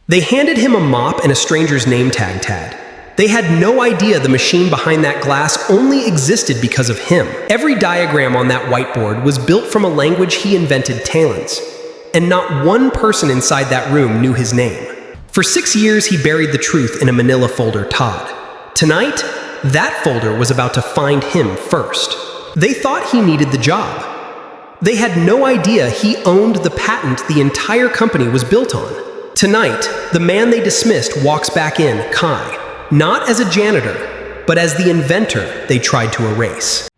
They handed him a mop and a stranger's name tag. They had no idea the machine behind that glass only existed because of him. Every diagram on that whiteboard was built from a language he invented, talents, and not one person inside that room knew his name. For 6 years, he buried the truth in a manila folder, Todd. Tonight, that folder was about to find him first. They thought he needed the job. They had no idea he owned the patent the entire company was built on. Tonight, the man they dismissed walks back in, Kai, not as a janitor, but as the inventor they tried to erase.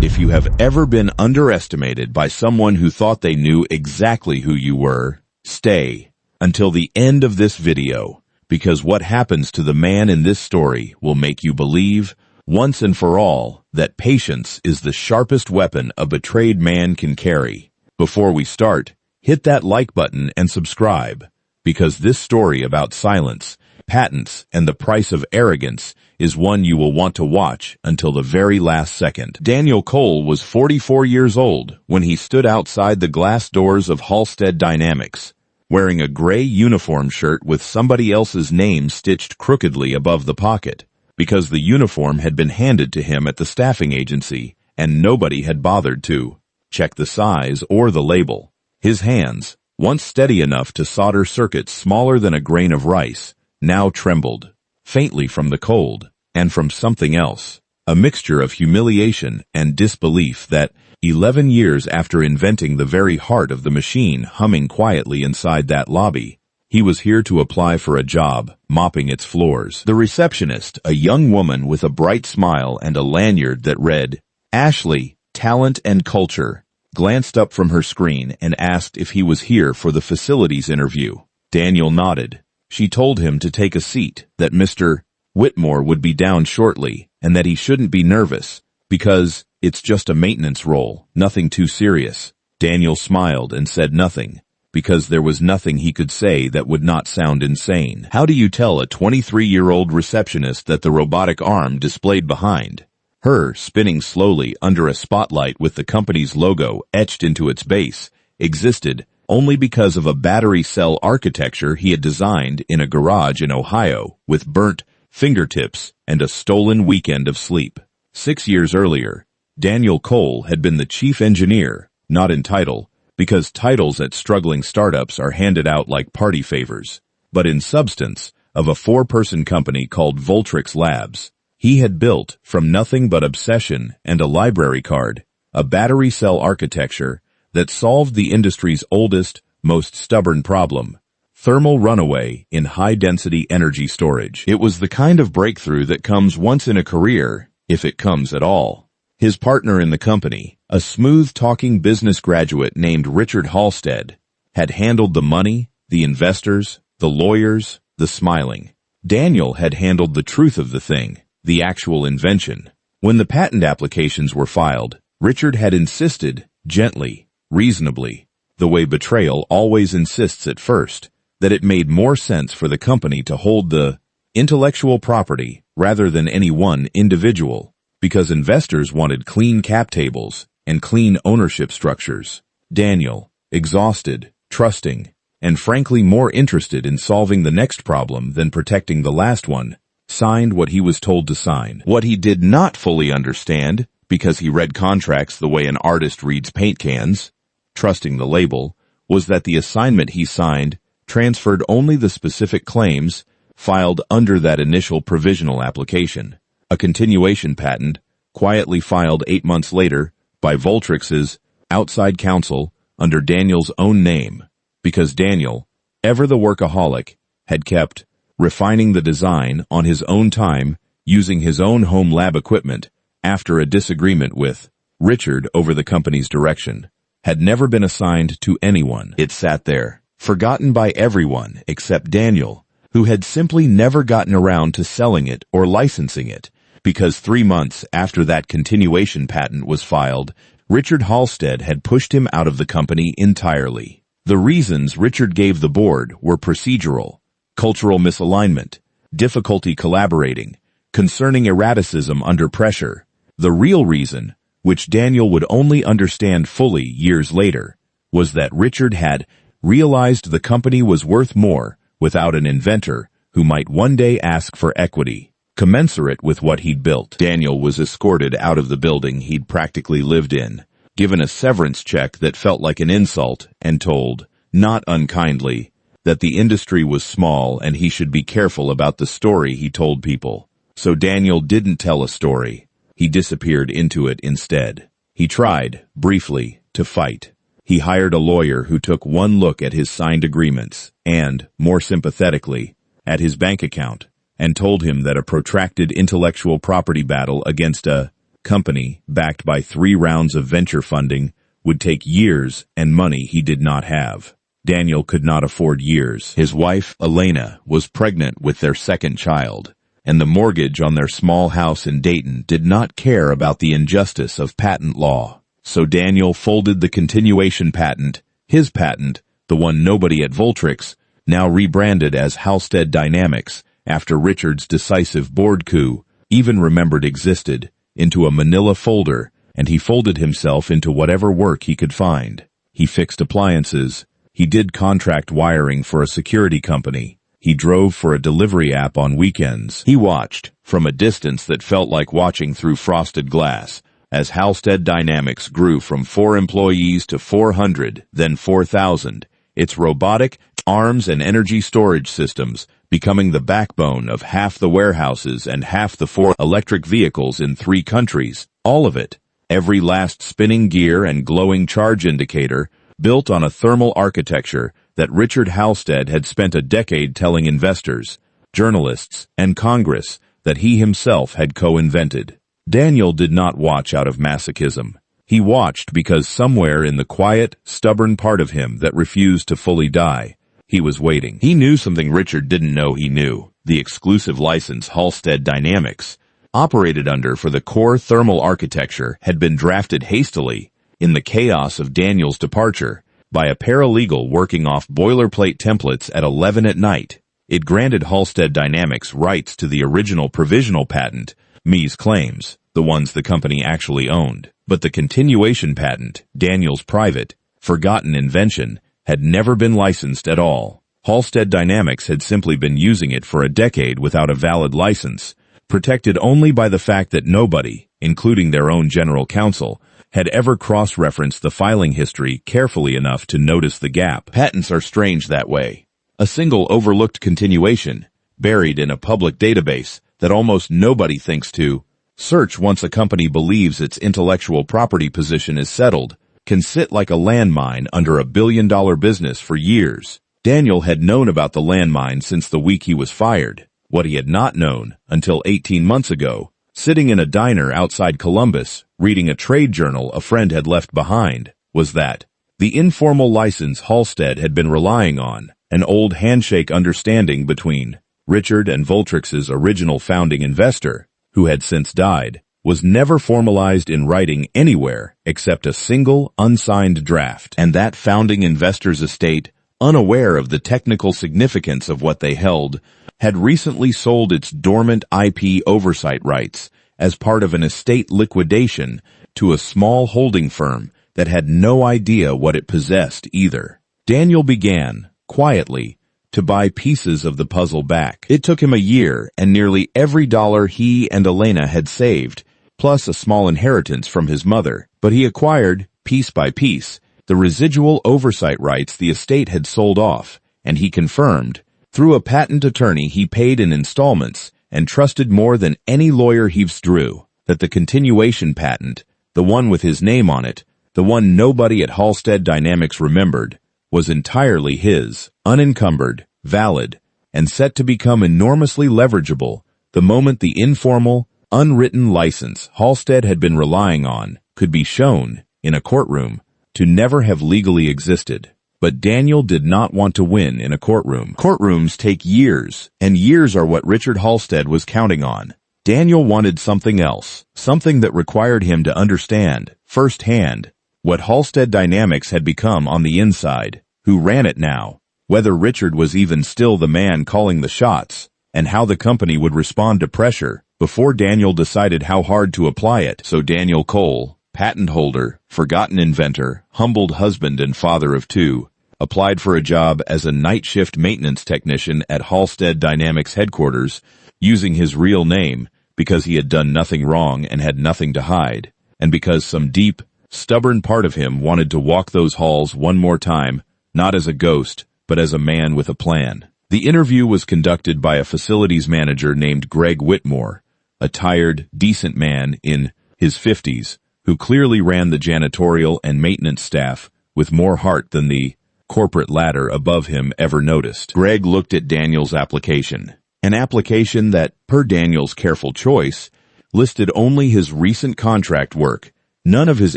If you have ever been underestimated by someone who thought they knew exactly who you were, stay until the end of this video, because what happens to the man in this story will make you believe, once and for all, that patience is the sharpest weapon a betrayed man can carry. Before we start, hit that like button and subscribe, because this story about silence, patents, and the price of arrogance is one you will want to watch until the very last second. Daniel Cole was 44 years old when he stood outside the glass doors of Halstead Dynamics, wearing a gray uniform shirt with somebody else's name stitched crookedly above the pocket, because the uniform had been handed to him at the staffing agency and nobody had bothered to check the size or the label. His hands, once steady enough to solder circuits smaller than a grain of rice, now trembled, faintly from the cold, and from something else, a mixture of humiliation and disbelief that, 11 years after inventing the very heart of the machine humming quietly inside that lobby, he was here to apply for a job, mopping its floors. The receptionist, a young woman with a bright smile and a lanyard that read, Ashley, Talent and Culture, glanced up from her screen and asked if he was here for the facilities interview. Daniel nodded. She told him to take a seat, that Mr. Whitmore would be down shortly, and that he shouldn't be nervous, because it's just a maintenance role, nothing too serious. Daniel smiled and said nothing, because there was nothing he could say that would not sound insane. How do you tell a 23-year-old receptionist that the robotic arm displayed behind her, spinning slowly under a spotlight with the company's logo etched into its base, existed only because of a battery cell architecture he had designed in a garage in Ohio with burnt fingertips and a stolen weekend of sleep? 6 years earlier, Daniel Cole had been the chief engineer, not in title, because titles at struggling startups are handed out like party favors, but in substance, of a 4-person company called Voltrix Labs. He had built, from nothing but obsession and a library card, a battery cell architecture that solved the industry's oldest, most stubborn problem, thermal runaway in high-density energy storage. It was the kind of breakthrough that comes once in a career, if it comes at all. His partner in the company, a smooth-talking business graduate named Richard Halstead, had handled the money, the investors, the lawyers, the smiling. Daniel had handled the truth of the thing, the actual invention. When the patent applications were filed, Richard had insisted, gently, reasonably, the way betrayal always insists at first, that it made more sense for the company to hold the intellectual property rather than any one individual, because investors wanted clean cap tables and clean ownership structures. Daniel, exhausted, trusting, and frankly more interested in solving the next problem than protecting the last one, signed what he was told to sign. What he did not fully understand, because he read contracts the way an artist reads paint cans, trusting the label, was that the assignment he signed transferred only the specific claims filed under that initial provisional application, a continuation patent quietly filed 8 months later by Voltrix's outside counsel under Daniel's own name, because Daniel, ever the workaholic, had kept refining the design on his own time using his own home lab equipment after a disagreement with Richard over the company's direction, had never been assigned to anyone. It sat there, forgotten by everyone except Daniel, who had simply never gotten around to selling it or licensing it, because 3 months after that continuation patent was filed, Richard Halstead had pushed him out of the company entirely. The reasons Richard gave the board were procedural, cultural misalignment, difficulty collaborating, concerning erraticism under pressure. The real reason, which Daniel would only understand fully years later, was that Richard had realized the company was worth more without an inventor who might one day ask for equity, commensurate with what he'd built. Daniel was escorted out of the building he'd practically lived in, given a severance check that felt like an insult, and told, not unkindly, that the industry was small and he should be careful about the story he told people. So Daniel didn't tell a story. He disappeared into it instead. He tried, briefly, to fight. He hired a lawyer who took one look at his signed agreements and, more sympathetically, at his bank account, and told him that a protracted intellectual property battle against a company backed by 3 rounds of venture funding would take years and money he did not have. Daniel could not afford years. His wife, Elena, was pregnant with their second child, and the mortgage on their small house in Dayton did not care about the injustice of patent law. So Daniel folded the continuation patent, his patent, the one nobody at Voltrix, now rebranded as Halstead Dynamics after Richard's decisive board coup, even remembered existed, into a manila folder, and he folded himself into whatever work he could find. He fixed appliances. He did contract wiring for a security company. He drove for a delivery app on weekends. He watched, from a distance that felt like watching through frosted glass, as Halstead Dynamics grew from 4 employees to 400, then 4,000, its robotic, arms and energy storage systems becoming the backbone of half the warehouses and half the 4 electric vehicles in 3 countries. All of it, every last spinning gear and glowing charge indicator, built on a thermal architecture that Richard Halstead had spent a decade telling investors, journalists, and Congress that he himself had co-invented. Daniel did not watch out of masochism. He watched because somewhere in the quiet, stubborn part of him that refused to fully die, he was waiting. He knew something Richard didn't know he knew. The exclusive license Halstead Dynamics operated under for the core thermal architecture had been drafted hastily, in the chaos of Daniel's departure, by a paralegal working off boilerplate templates at 11 at night. It granted Halstead Dynamics rights to the original provisional patent, Mee's claims, the ones the company actually owned. But the continuation patent, Daniel's private, forgotten invention, had never been licensed at all. Halstead Dynamics had simply been using it for a decade without a valid license, protected only by the fact that nobody, including their own general counsel, had ever cross-referenced the filing history carefully enough to notice the gap. Patents are strange that way. A single overlooked continuation, buried in a public database that almost nobody thinks to search once a company believes its intellectual property position is settled, can sit like a landmine under a billion-dollar business for years. Daniel had known about the landmine since the week he was fired. What he had not known, until 18 months ago, sitting in a diner outside Columbus, reading a trade journal a friend had left behind, was that the informal license Halstead had been relying on, an old handshake understanding between Richard and Voltrix's original founding investor, who had since died, was never formalized in writing anywhere except a single unsigned draft, and that founding investor's estate, unaware of the technical significance of what they held, had recently sold its dormant IP oversight rights as part of an estate liquidation to a small holding firm that had no idea what it possessed either. Daniel began, quietly, to buy pieces of the puzzle back. It took him a year and nearly every dollar he and Elena had saved, plus a small inheritance from his mother, but he acquired, piece by piece, the residual oversight rights the estate had sold off, and he confirmed, through a patent attorney he paid in installments and trusted more than any lawyer Heaves drew, that the continuation patent, the one with his name on it, the one nobody at Halstead Dynamics remembered, was entirely his, unencumbered, valid, and set to become enormously leverageable the moment the informal, unwritten license Halstead had been relying on could be shown, in a courtroom, to never have legally existed. But Daniel did not want to win in a courtroom. Courtrooms take years, and years are what Richard Halstead was counting on. Daniel wanted something else, something that required him to understand, firsthand, what Halstead Dynamics had become on the inside, who ran it now, whether Richard was even still the man calling the shots, and how the company would respond to pressure, before Daniel decided how hard to apply it. So Daniel Cole, patent holder, forgotten inventor, humbled husband and father of 2, applied for a job as a night shift maintenance technician at Halstead Dynamics headquarters, using his real name because he had done nothing wrong and had nothing to hide, and because some deep, stubborn part of him wanted to walk those halls one more time, not as a ghost, but as a man with a plan. The interview was conducted by a facilities manager named Greg Whitmore, a tired, decent man in his 50s, who clearly ran the janitorial and maintenance staff with more heart than the corporate ladder above him ever noticed. Greg looked at Daniel's application, an application that, per Daniel's careful choice, listed only his recent contract work, none of his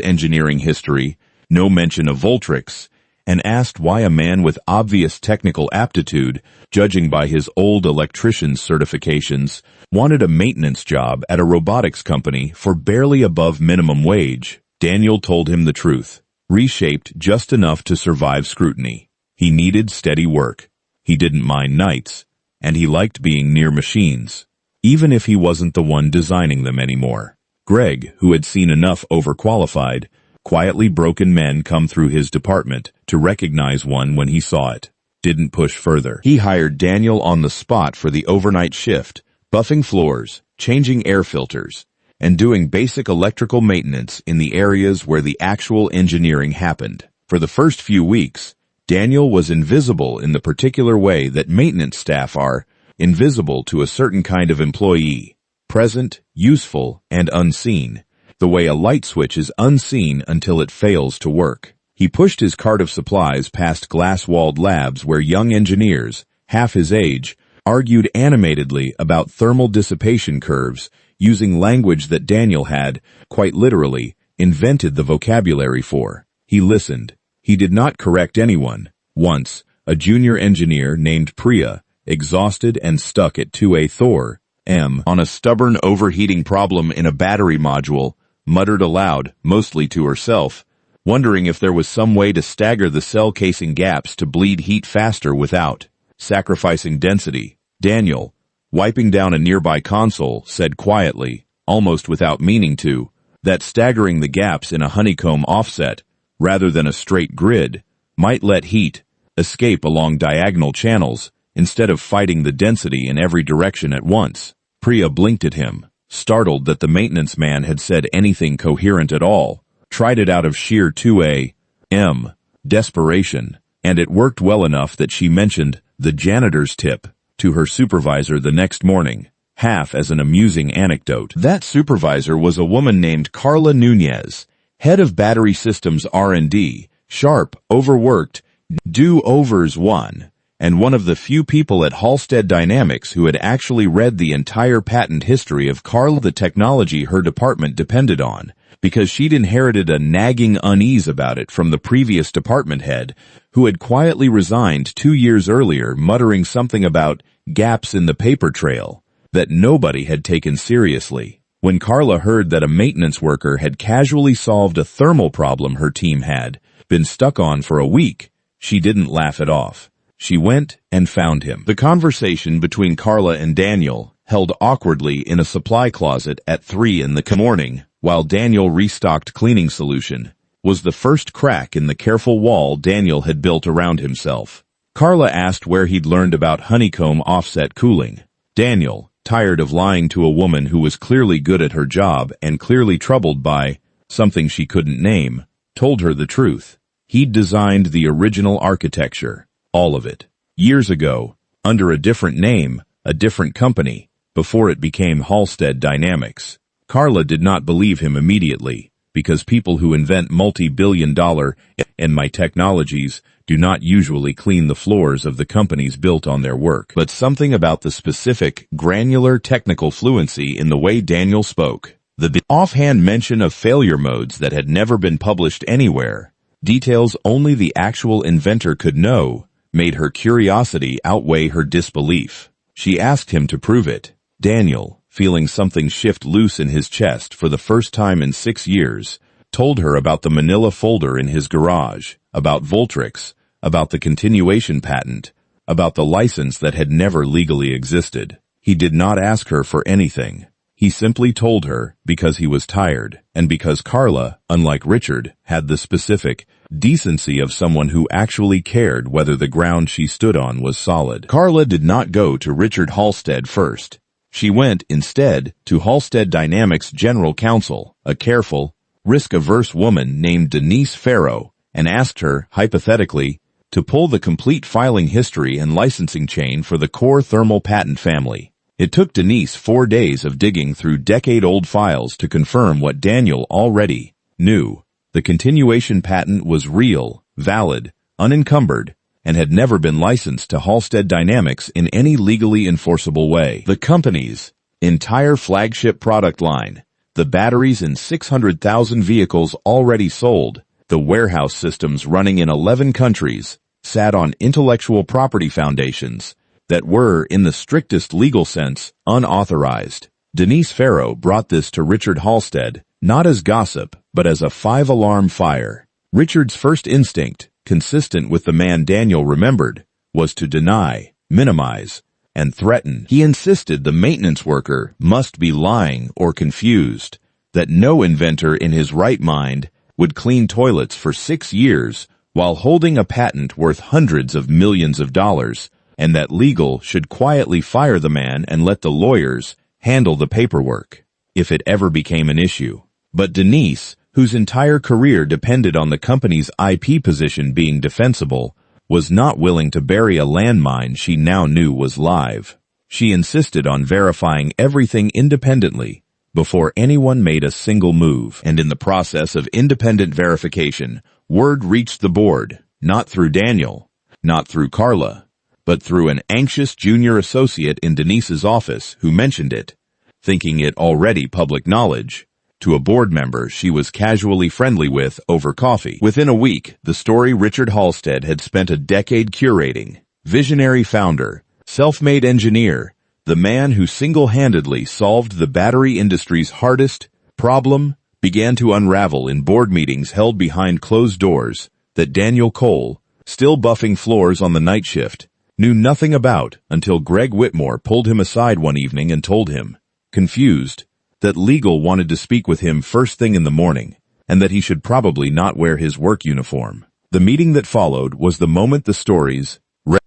engineering history, no mention of Voltrix, and asked why a man with obvious technical aptitude, judging by his old electrician's certifications, wanted a maintenance job at a robotics company for barely above minimum wage. Daniel told him the truth, reshaped just enough to survive scrutiny. He needed steady work. He didn't mind nights, and he liked being near machines, even if he wasn't the one designing them anymore. Greg, who had seen enough overqualified, quietly broken men come through his department to recognize one when he saw it, didn't push further. He hired Daniel on the spot for the overnight shift, buffing floors, changing air filters, and doing basic electrical maintenance in the areas where the actual engineering happened. For the first few weeks, Daniel was invisible in the particular way that maintenance staff are invisible to a certain kind of employee, present, useful, and unseen, the way a light switch is unseen until it fails to work. He pushed his cart of supplies past glass-walled labs where young engineers, half his age, argued animatedly about thermal dissipation curves using language that Daniel had, quite literally, invented the vocabulary for. He listened. He did not correct anyone. Once, a junior engineer named Priya, exhausted and stuck at 2A Thor, M, on a stubborn overheating problem in a battery module, muttered aloud, mostly to herself, wondering if there was some way to stagger the cell casing gaps to bleed heat faster without sacrificing density. Daniel, wiping down a nearby console, said quietly, almost without meaning to, that staggering the gaps in a honeycomb offset, rather than a straight grid, might let heat escape along diagonal channels instead of fighting the density in every direction at once. Priya blinked at him, startled that the maintenance man had said anything coherent at all, tried it out of sheer 2A, M, desperation, and it worked well enough that she mentioned the janitor's tip to her supervisor the next morning, half as an amusing anecdote. That supervisor was a woman named Carla Nunez, head of battery systems R&D, sharp, overworked, do-overs one, and one of the few people at Halstead Dynamics who had actually read the entire patent history of Carla, the technology her department depended on, because she'd inherited a nagging unease about it from the previous department head, who had quietly resigned 2 years earlier, muttering something about gaps in the paper trail that nobody had taken seriously. When Carla heard that a maintenance worker had casually solved a thermal problem her team had been stuck on for a week, she didn't laugh it off. She went and found him. The conversation between Carla and Daniel, held awkwardly in a supply closet at 3 in the morning, while Daniel restocked cleaning solution, was the first crack in the careful wall Daniel had built around himself. Carla asked where he'd learned about honeycomb offset cooling. Daniel, tired of lying to a woman who was clearly good at her job and clearly troubled by something she couldn't name, told her the truth. He'd designed the original architecture. All of it. Years ago, under a different name, a different company, before it became Halstead Dynamics. Carla did not believe him immediately, because people who invent multi-billion-dollar and technologies do not usually clean the floors of the companies built on their work. But something about the specific, granular technical fluency in the way Daniel spoke, the offhand mention of failure modes that had never been published anywhere, details only the actual inventor could know, made her curiosity outweigh her disbelief. She asked him to prove it. Daniel, feeling something shift loose in his chest for the first time in 6 years, told her about the manila folder in his garage, about Voltrix, about the continuation patent, about the license that had never legally existed. He did not ask her for anything. He simply told her because he was tired, and because Carla, unlike Richard, had the specific, decency of someone who actually cared whether the ground she stood on was solid. Carla did not go to Richard Halstead first. She went, instead, to Halstead Dynamics' general counsel, a careful, risk-averse woman named Denise Farrow, and asked her, hypothetically, to pull the complete filing history and licensing chain for the core thermal patent family. It took Denise 4 days of digging through decade-old files to confirm what Daniel already knew. The continuation patent was real, valid, unencumbered, and had never been licensed to Halstead Dynamics in any legally enforceable way. The company's entire flagship product line, the batteries in 600,000 vehicles already sold, the warehouse systems running in 11 countries, sat on intellectual property foundations that were, in the strictest legal sense, unauthorized. Denise Farrow brought this to Richard Halstead, not as gossip, but as a 5-alarm fire. Richard's first instinct, consistent with the man Daniel remembered, was to deny, minimize, and threaten. He insisted the maintenance worker must be lying or confused, that no inventor in his right mind would clean toilets for 6 years while holding a patent worth hundreds of millions of dollars, and that legal should quietly fire the man and let the lawyers handle the paperwork, if it ever became an issue. But Denise, whose entire career depended on the company's IP position being defensible, was not willing to bury a landmine she now knew was live. She insisted on verifying everything independently before anyone made a single move, and in the process of independent verification, word reached the board, not through Daniel, not through Carla, but through an anxious junior associate in Denise's office who mentioned it, thinking it already public knowledge, to a board member she was casually friendly with over coffee. Within a week, the story Richard Halstead had spent a decade curating, visionary founder, self-made engineer, the man who single-handedly solved the battery industry's hardest problem, began to unravel in board meetings held behind closed doors that Daniel Cole, still buffing floors on the night shift, knew nothing about until Greg Whitmore pulled him aside one evening and told him, confused, that legal wanted to speak with him first thing in the morning, and that he should probably not wear his work uniform. The meeting that followed was the moment the story's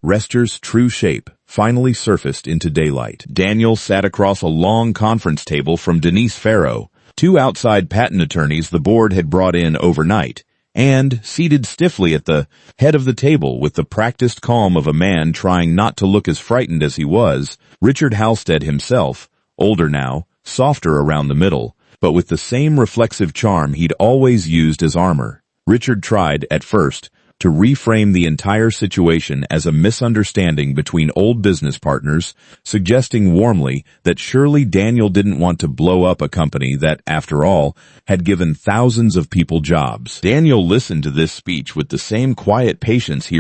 Rester's true shape finally surfaced into daylight. Daniel sat across a long conference table from Denise Farrow, 2 outside patent attorneys the board had brought in overnight, and, seated stiffly at the head of the table with the practiced calm of a man trying not to look as frightened as he was, Richard Halstead himself, older now, softer around the middle, but with the same reflexive charm he'd always used as armor. Richard tried, at first, to reframe the entire situation as a misunderstanding between old business partners, suggesting warmly that surely Daniel didn't want to blow up a company that, after all, had given thousands of people jobs. Daniel listened to this speech with the same quiet patience he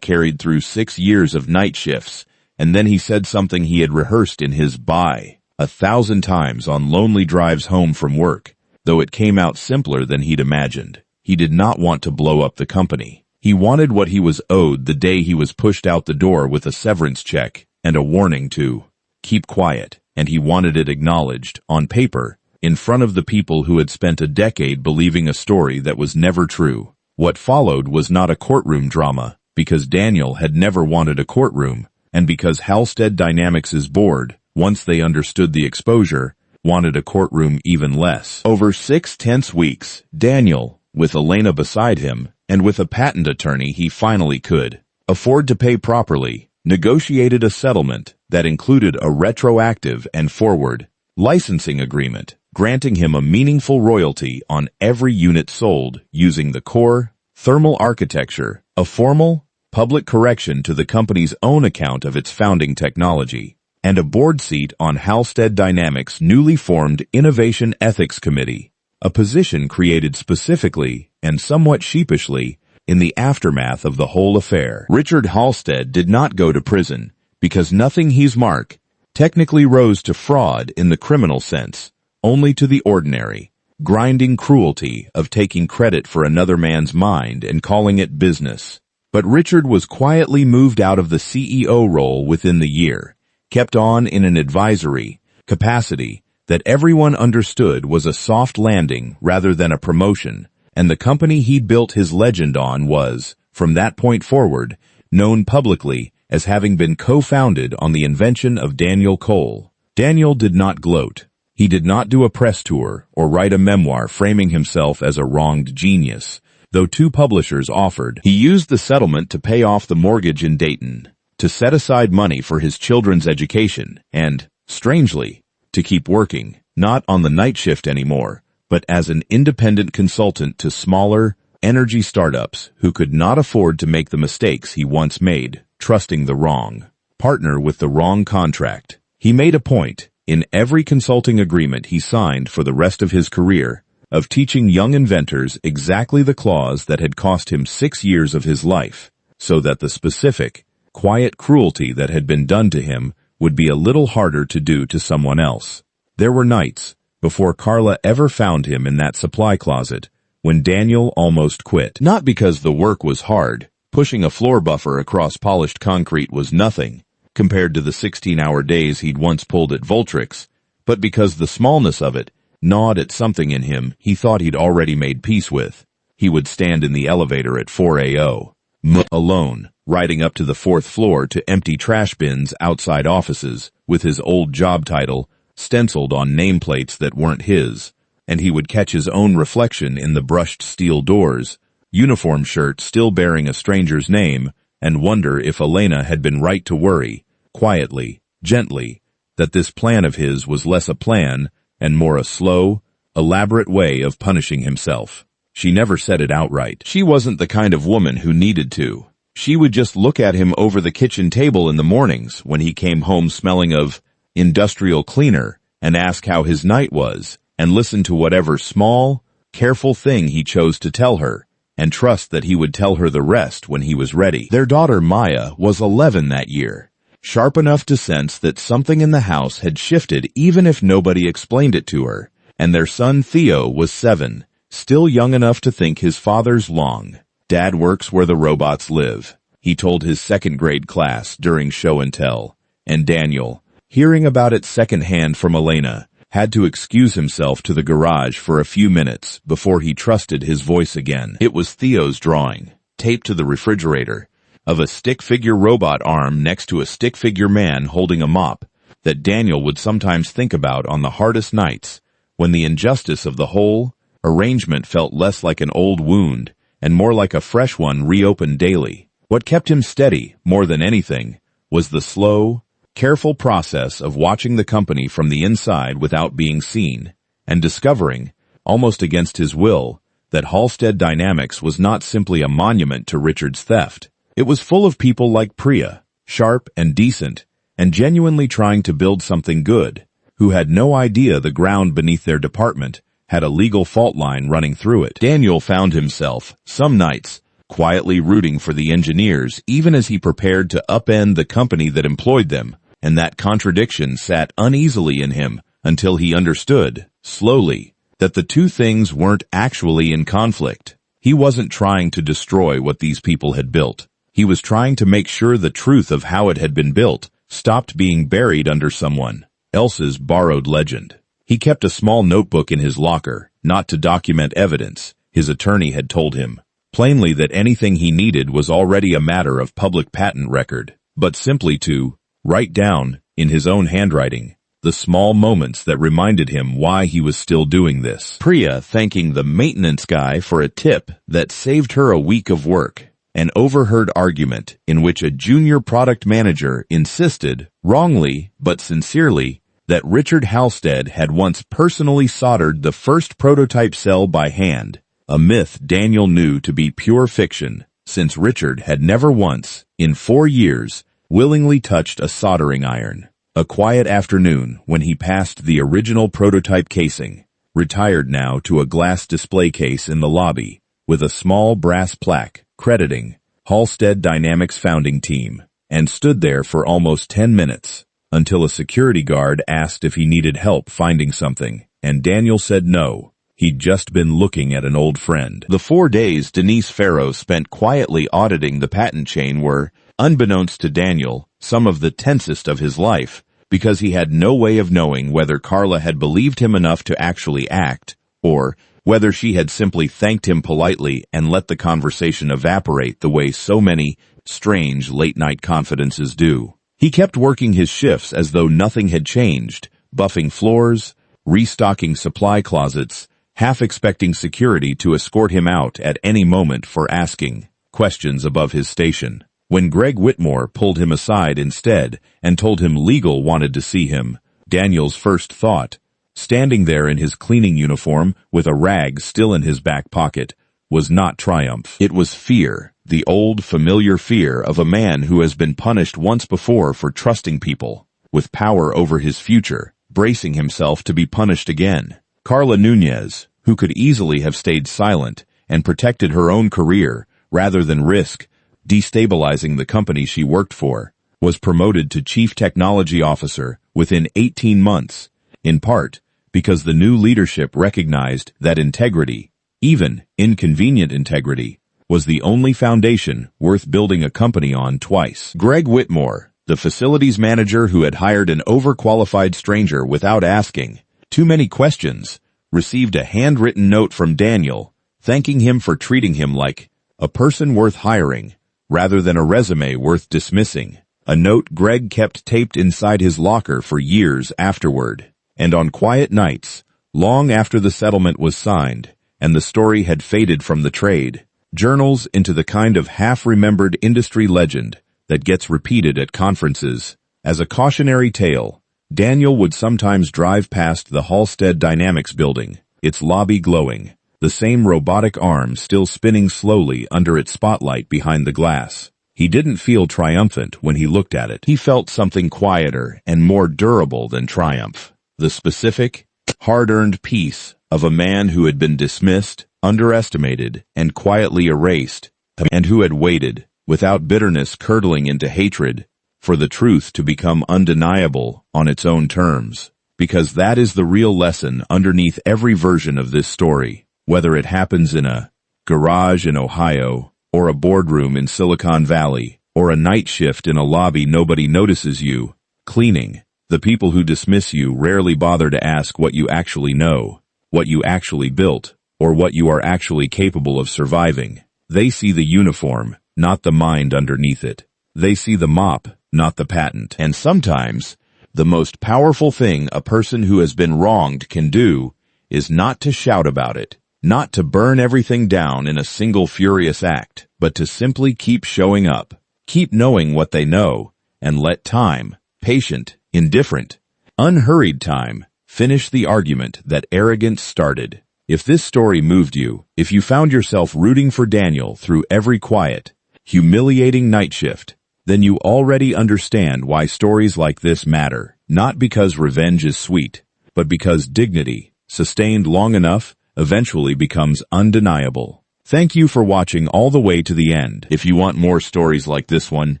carried through 6 years of night shifts, and then he said something he had rehearsed in his 1,000 times on lonely drives home from work, though it came out simpler than he'd imagined. He did not want to blow up the company. He wanted what he was owed the day he was pushed out the door with a severance check and a warning to keep quiet, and he wanted it acknowledged, on paper, in front of the people who had spent a decade believing a story that was never true. What followed was not a courtroom drama, because Daniel had never wanted a courtroom, and because Halstead Dynamics' board, once they understood the exposure, wanted a courtroom even less. Over 6 tense weeks, Daniel, with Elena beside him, and with a patent attorney he finally could afford to pay properly, negotiated a settlement that included a retroactive and forward licensing agreement, granting him a meaningful royalty on every unit sold using the core thermal architecture, a formal, public correction to the company's own account of its founding technology, and a board seat on Halstead Dynamics' newly formed Innovation Ethics Committee, a position created specifically and somewhat sheepishly in the aftermath of the whole affair. Richard Halstead did not go to prison because nothing he's marked technically rose to fraud in the criminal sense, only to the ordinary, grinding cruelty of taking credit for another man's mind and calling it business. But Richard was quietly moved out of the CEO role within the year, kept on in an advisory capacity that everyone understood was a soft landing rather than a promotion, and the company he built his legend on was, from that point forward, known publicly as having been co-founded on the invention of Daniel Cole. Daniel did not gloat. He did not do a press tour or write a memoir framing himself as a wronged genius. Though 2 publishers offered, he used the settlement to pay off the mortgage in Dayton, to set aside money for his children's education, and, strangely, to keep working, not on the night shift anymore, but as an independent consultant to smaller, energy startups who could not afford to make the mistakes he once made, trusting the wrong partner with the wrong contract. He made a point, in every consulting agreement he signed for the rest of his career, of teaching young inventors exactly the clause that had cost him 6 years of his life, so that the specific, quiet cruelty that had been done to him would be a little harder to do to someone else. There were nights, before Carla ever found him in that supply closet, when Daniel almost quit. Not because the work was hard. Pushing a floor buffer across polished concrete was nothing, compared to the 16-hour days he'd once pulled at Voltrix, but because the smallness of it gnawed at something in him he thought he'd already made peace with. He would stand in the elevator at 4 a.m. alone, riding up to the 4th floor to empty trash bins outside offices, with his old job title stenciled on nameplates that weren't his, and he would catch his own reflection in the brushed steel doors, uniform shirt still bearing a stranger's name, and wonder if Elena had been right to worry, quietly, gently, that this plan of his was less a plan and more a slow, elaborate way of punishing himself. She never said it outright. She wasn't the kind of woman who needed to. She would just look at him over the kitchen table in the mornings when he came home smelling of industrial cleaner and ask how his night was, and listen to whatever small, careful thing he chose to tell her, and trust that he would tell her the rest when he was ready. Their daughter Maya was 11 that year, sharp enough to sense that something in the house had shifted even if nobody explained it to her, and their son Theo was 7, still young enough to think his father's long. Dad works where the robots live, he told his 2nd grade class during show and tell, and Daniel, hearing about it secondhand from Elena, had to excuse himself to the garage for a few minutes before he trusted his voice again. It was Theo's drawing, taped to the refrigerator, of a stick-figure robot arm next to a stick-figure man holding a mop, that Daniel would sometimes think about on the hardest nights, when the injustice of the whole arrangement felt less like an old wound and more like a fresh one reopened daily. What kept him steady, more than anything, was the slow, careful process of watching the company from the inside without being seen, and discovering, almost against his will, that Halstead Dynamics was not simply a monument to Richard's theft. It was full of people like Priya, sharp and decent, and genuinely trying to build something good, who had no idea the ground beneath their department had a legal fault line running through it. Daniel found himself, some nights, quietly rooting for the engineers even as he prepared to upend the company that employed them, and that contradiction sat uneasily in him until he understood, slowly, that the two things weren't actually in conflict. He wasn't trying to destroy what these people had built. He was trying to make sure the truth of how it had been built stopped being buried under someone else's borrowed legend. He kept a small notebook in his locker, not to document evidence, his attorney had told him, plainly that anything he needed was already a matter of public patent record, but simply to write down, in his own handwriting, the small moments that reminded him why he was still doing this. Priya thanking the maintenance guy for a tip that saved her a week of work. An overheard argument in which a junior product manager insisted, wrongly but sincerely, that Richard Halstead had once personally soldered the first prototype cell by hand, a myth Daniel knew to be pure fiction, since Richard had never once, in 4 years, willingly touched a soldering iron. A quiet afternoon when he passed the original prototype casing, retired now to a glass display case in the lobby, with a small brass plaque crediting Halstead Dynamics founding team, and stood there for almost 10 minutes, until a security guard asked if he needed help finding something, and Daniel said no. He'd just been looking at an old friend. The 4 days Denise Farrow spent quietly auditing the patent chain were, unbeknownst to Daniel, some of the tensest of his life, because he had no way of knowing whether Carla had believed him enough to actually act, or whether she had simply thanked him politely and let the conversation evaporate the way so many strange late-night confidences do. He kept working his shifts as though nothing had changed, buffing floors, restocking supply closets, half expecting security to escort him out at any moment for asking questions above his station. When Greg Whitmore pulled him aside instead and told him legal wanted to see him, Daniel's first thought, standing there in his cleaning uniform with a rag still in his back pocket, was not triumph. It was fear, the old familiar fear of a man who has been punished once before for trusting people, with power over his future, bracing himself to be punished again. Carla Nunez, who could easily have stayed silent and protected her own career rather than risk destabilizing the company she worked for, was promoted to Chief Technology Officer within 18 months, in part because the new leadership recognized that integrity, even inconvenient integrity, was the only foundation worth building a company on twice. Greg Whitmore, the facilities manager who had hired an overqualified stranger without asking too many questions, received a handwritten note from Daniel thanking him for treating him like a person worth hiring rather than a resume worth dismissing, a note Greg kept taped inside his locker for years afterward. And on quiet nights, long after the settlement was signed and the story had faded from the trade journals into the kind of half-remembered industry legend that gets repeated at conferences, as a cautionary tale, Daniel would sometimes drive past the Halstead Dynamics building, its lobby glowing, the same robotic arm still spinning slowly under its spotlight behind the glass. He didn't feel triumphant when he looked at it. He felt something quieter and more durable than triumph. The specific, hard-earned peace of a man who had been dismissed, underestimated, and quietly erased, and who had waited, without bitterness curdling into hatred, for the truth to become undeniable on its own terms. Because that is the real lesson underneath every version of this story, whether it happens in a garage in Ohio, or a boardroom in Silicon Valley, or a night shift in a lobby nobody notices you cleaning. The people who dismiss you rarely bother to ask what you actually know, what you actually built, or what you are actually capable of surviving. They see the uniform, not the mind underneath it. They see the mop, not the patent. And sometimes, the most powerful thing a person who has been wronged can do is not to shout about it, not to burn everything down in a single furious act, but to simply keep showing up, keep knowing what they know, and let time, patient, indifferent, unhurried time, finish the argument that arrogance started. If this story moved you, if you found yourself rooting for Daniel through every quiet, humiliating night shift, then you already understand why stories like this matter, not because revenge is sweet, but because dignity, sustained long enough, eventually becomes undeniable. Thank you for watching all the way to the end. If you want more stories like this one,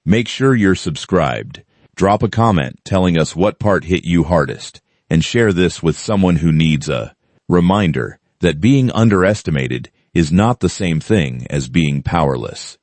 make sure you're subscribed. Drop a comment telling us what part hit you hardest, and share this with someone who needs a reminder that being underestimated is not the same thing as being powerless.